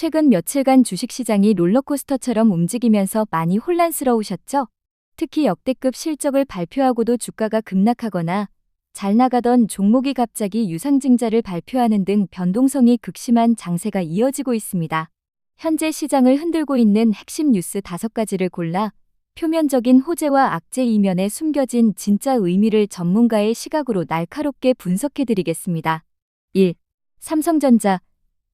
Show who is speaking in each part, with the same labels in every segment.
Speaker 1: 최근 며칠간 주식시장이 롤러코스터처럼 움직이면서 많이 혼란스러우셨죠? 특히 역대급 실적을 발표하고도 주가가 급락하거나 잘 나가던 종목이 갑자기 유상증자를 발표하는 등 변동성이 극심한 장세가 이어지고 있습니다. 현재 시장을 흔들고 있는 핵심 뉴스 5가지를 골라 표면적인 호재와 악재 이면에 숨겨진 진짜 의미를 전문가의 시각으로 날카롭게 분석해드리겠습니다. 1. 삼성전자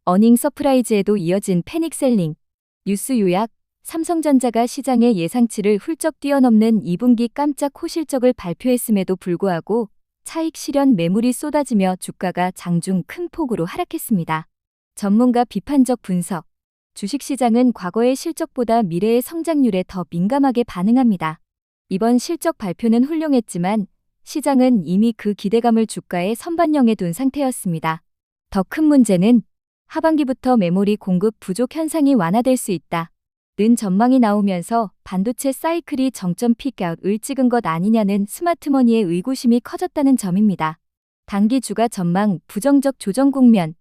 Speaker 1: 어닝 서프라이즈에도 이어진 패닉셀링. 뉴스 요약. 삼성전자가 시장의 예상치를 훌쩍 뛰어넘는 2분기 깜짝 호실적을 발표했음에도 불구하고 차익 실현 매물이 쏟아지며 주가가 장중 큰 폭으로 하락했습니다. 전문가 비판적 분석. 주식시장은 과거의 실적보다 미래의 성장률에 더 민감하게 반응합니다. 이번 실적 발표는 훌륭했지만 시장은 이미 그 기대감을 주가에 선반영해 둔 상태였습니다. 더 큰 문제는 하반기부터 메모리 공급 부족 현상이 완화될 수 있다. 는 전망이 나오면서 반도체 사이클이 정점 픽아웃을 찍은 것 아니냐는 스마트머니의 의구심이 커졌다는 점입니다. 단기 주가 전망 부정적 조정 국면.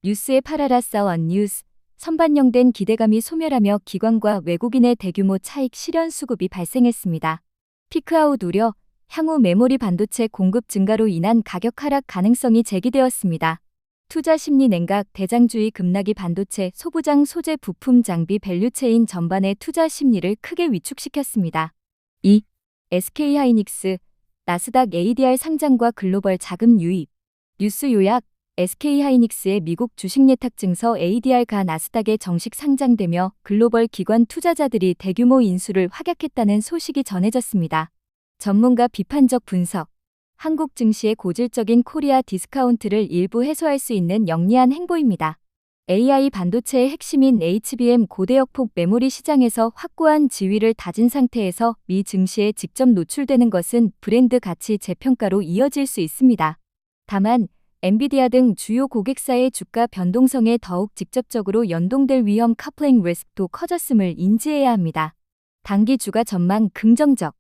Speaker 1: 뉴스에 팔아라 원 뉴스. 선반영된 기대감이 소멸하며 기관과 외국인의 대규모 차익 실현 수급이 발생했습니다. 피크아웃 우려. 향후 메모리 반도체 공급 증가로 인한 가격 하락 가능성이 제기되었습니다. 투자 심리 냉각 대장주의 급락이 반도체, 소부장, 소재, 부품, 장비, 밸류체인 전반의 투자 심리를 크게 위축시켰습니다. 2. SK하이닉스, 나스닥 ADR 상장과 글로벌 자금 유입. 뉴스 요약. SK하이닉스의 미국 주식 예탁 증서 ADR가 나스닥에 정식 상장되며 글로벌 기관 투자자들이 대규모 인수를 확약했다는 소식이 전해졌습니다. 전문가 비판적 분석. 한국 증시의 고질적인 코리아 디스카운트를 일부 해소할 수 있는 영리한 행보입니다. AI 반도체의 핵심인 HBM 고대역폭 메모리 시장에서 확고한 지위를 다진 상태에서 미 증시에 직접 노출되는 것은 브랜드 가치 재평가로 이어질 수 있습니다. 다만 엔비디아 등 주요 고객사의 주가 변동성에 더욱 직접적으로 연동될 위험 커플링 리스크도 커졌음을 인지해야 합니다. 단기 주가 전망 긍정적.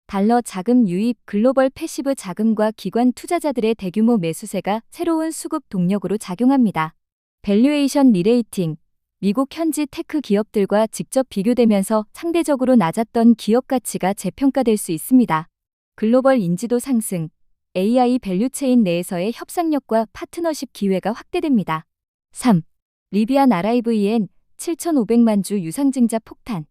Speaker 1: 달러 자금 유입, 글로벌 패시브 자금과 기관 투자자들의 대규모 매수세가 새로운 수급 동력으로 작용합니다. 밸류에이션 리레이팅. 미국 현지 테크 기업들과 직접 비교되면서 상대적으로 낮았던 기업 가치가 재평가될 수 있습니다. 글로벌 인지도 상승. AI 밸류체인 내에서의 협상력과 파트너십 기회가 확대됩니다. 3. 리비안 RIVN 7,500만 주 유상증자 폭탄.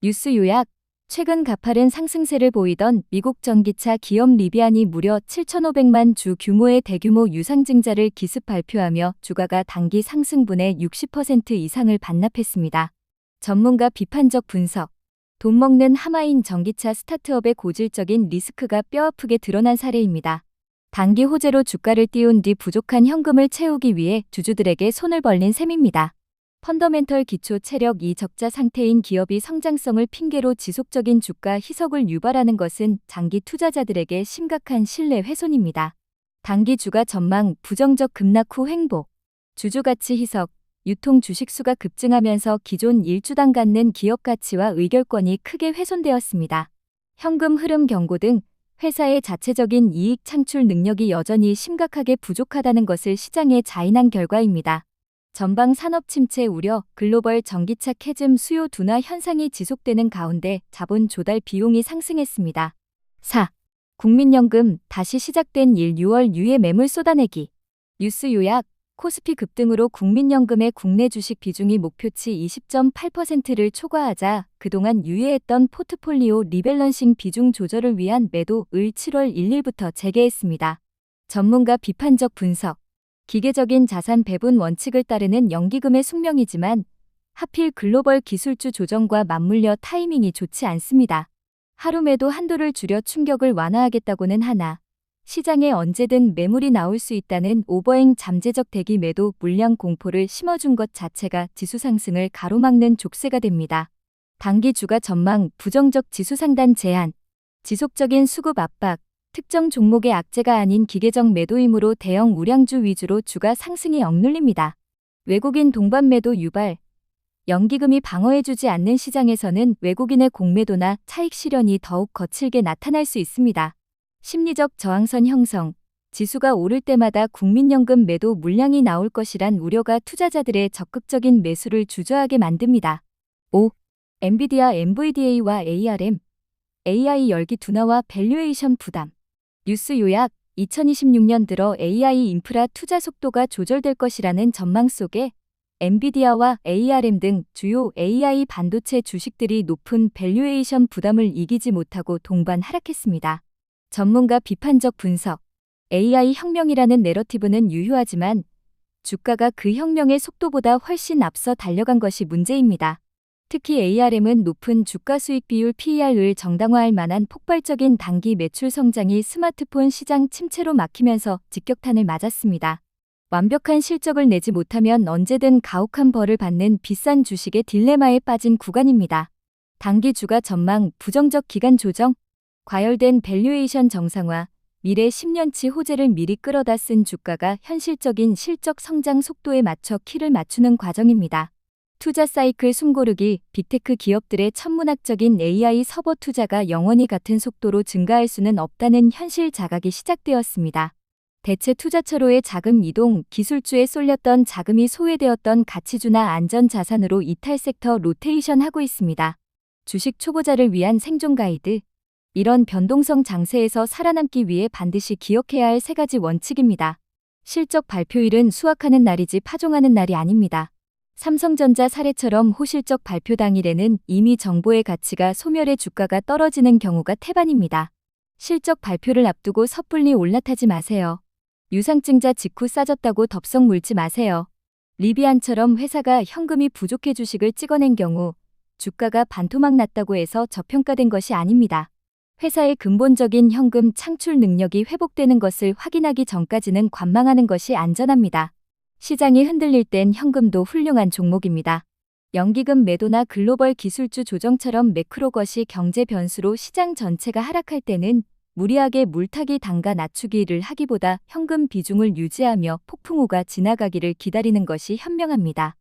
Speaker 1: 뉴스 요약. 최근 가파른 상승세를 보이던 미국 전기차 기업 리비안이 무려 7,500만 주 규모의 대규모 유상증자를 기습 발표하며 주가가 단기 상승분의 60% 이상을 반납했습니다. 전문가 비판적 분석. 돈 먹는 하마인 전기차 스타트업의 고질적인 리스크가 뼈아프게 드러난 사례입니다. 단기 호재로 주가를 띄운 뒤 부족한 현금을 채우기 위해 주주들에게 손을 벌린 셈입니다. 펀더멘털 기초 체력 이적자 상태인 기업이 성장성을 핑계로 지속적인 주가 희석을 유발하는 것은 장기 투자자들에게 심각한 신뢰 훼손입니다. 단기 주가 전망 부정적 급락 후 횡보. 주주가치 희석. 유통 주식수가 급증하면서 기존 일주당 갖는 기업 가치와 의결권이 크게 훼손되었습니다. 현금 흐름 경고 등 회사의 자체적인 이익 창출 능력이 여전히 심각하게 부족하다는 것을 시장에 자인한 결과입니다. 전방 산업 침체 우려, 글로벌 전기차 캐즘 수요 둔화 현상이 지속되는 가운데 자본 조달 비용이 상승했습니다. 4. 국민연금 다시 시작된 6월 유예 매물 쏟아내기. 뉴스 요약. 코스피 급등으로 국민연금의 국내 주식 비중이 목표치 20.8%를 초과하자 그동안 유예했던 포트폴리오 리밸런싱 비중 조절을 위한 매도을 7월 1일부터 재개했습니다. 전문가 비판적 분석. 기계적인 자산 배분 원칙을 따르는 연기금의 숙명이지만 하필 글로벌 기술주 조정과 맞물려 타이밍이 좋지 않습니다. 하루 매도 한도를 줄여 충격을 완화하겠다고는 하나 시장에 언제든 매물이 나올 수 있다는 오버행 잠재적 대기 매도 물량 공포를 심어준 것 자체가 지수 상승을 가로막는 족쇄가 됩니다. 단기 주가 전망 부정적 지수 상단 제한. 지속적인 수급 압박. 특정 종목의 악재가 아닌 기계적 매도이므로 대형 우량주 위주로 주가 상승이 억눌립니다. 외국인 동반 매도 유발. 연기금이 방어해주지 않는 시장에서는 외국인의 공매도나 차익 실현이 더욱 거칠게 나타날 수 있습니다. 심리적 저항선 형성. 지수가 오를 때마다 국민연금 매도 물량이 나올 것이란 우려가 투자자들의 적극적인 매수를 주저하게 만듭니다. 5. 엔비디아 NVDA와 ARM, AI 열기 둔화와 밸류에이션 부담. 뉴스 요약: 2026년 들어 AI 인프라 투자 속도가 조절될 것이라는 전망 속에 엔비디아와 ARM 등 주요 AI 반도체 주식들이 높은 밸류에이션 부담을 이기지 못하고 동반 하락했습니다. 전문가 비판적 분석: AI 혁명이라는 내러티브는 유효하지만 주가가 그 혁명의 속도보다 훨씬 앞서 달려간 것이 문제입니다. 특히 ARM은 높은 주가 수익 비율 PER을 정당화할 만한 폭발적인 단기 매출 성장이 스마트폰 시장 침체로 막히면서 직격탄을 맞았습니다. 완벽한 실적을 내지 못하면 언제든 가혹한 벌을 받는 비싼 주식의 딜레마에 빠진 구간입니다. 단기 주가 전망, 부정적 기간 조정, 과열된 밸류에이션 정상화, 미래 10년치 호재를 미리 끌어다 쓴 주가가 현실적인 실적 성장 속도에 맞춰 키를 맞추는 과정입니다. 투자 사이클 숨고르기: 빅테크 기업들의 천문학적인 AI 서버 투자가 영원히 같은 속도로 증가할 수는 없다는 현실 자각이 시작되었습니다. 대체 투자처로의 자금 이동: 기술주에 쏠렸던 자금이 소외되었던 가치주나 안전자산으로 이탈 섹터 로테이션 하고 있습니다. 주식 초보자를 위한 생존 가이드. 이런 변동성 장세에서 살아남기 위해 반드시 기억해야 할 3가지 원칙입니다. 실적 발표일은 수확하는 날이지 파종하는 날이 아닙니다. 삼성전자 사례처럼 호실적 발표 당일에는 이미 정보의 가치가 소멸해 주가가 떨어지는 경우가 태반입니다. 실적 발표를 앞두고 섣불리 올라타지 마세요. 유상증자 직후 싸졌다고 덥석 물지 마세요. 리비안처럼 회사가 현금이 부족해 주식을 찍어낸 경우 주가가 반토막 났다고 해서 저평가된 것이 아닙니다. 회사의 근본적인 현금 창출 능력이 회복되는 것을 확인하기 전까지는 관망하는 것이 안전합니다. 시장이 흔들릴 땐 현금도 훌륭한 종목입니다. 연기금 매도나 글로벌 기술주 조정처럼 매크로 것이 경제 변수로 시장 전체가 하락할 때는 무리하게 물타기 단가 낮추기를 하기보다 현금 비중을 유지하며 폭풍우가 지나가기를 기다리는 것이 현명합니다.